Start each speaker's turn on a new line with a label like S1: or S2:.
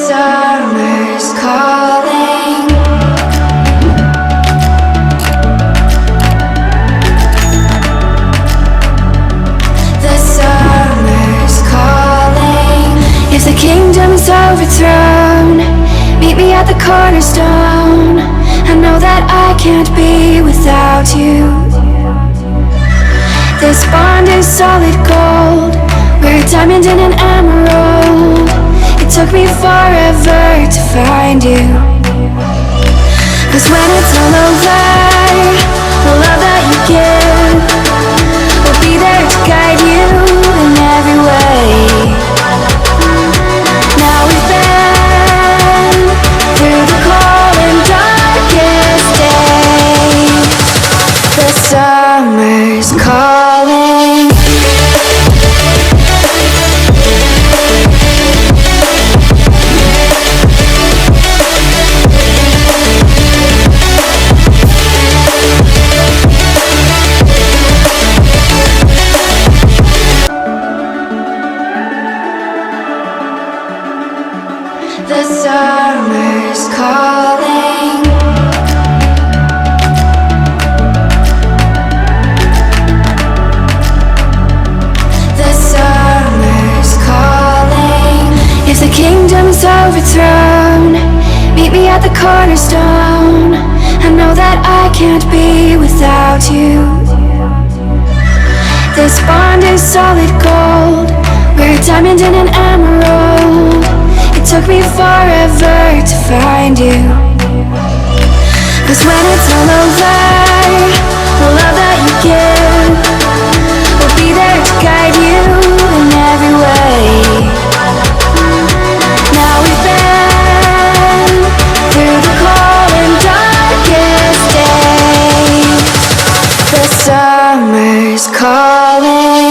S1: summer's calling. The summer's calling. If the kingdom's overthrown, meet me at the cornerstone. I know that I can't be without you. This bond is solid gold. We're a diamond and an emerald. It took me forever to find you. 'Cause when it's all over, the love that you give will be there to guide you in every way. Now we've been through the cold and darkest days. The summer's calling. The summer's calling. The summer's calling. If the kingdom's overthrown, meet me at the cornerstone. I know that I can't be without you. This bond is solid gold. We're a diamond and an emerald. It took me forever to find you. 'Cause when it's all over, the love that you give will be there to guide you in every way. Now we've been through the cold and darkest days. The summer's calling.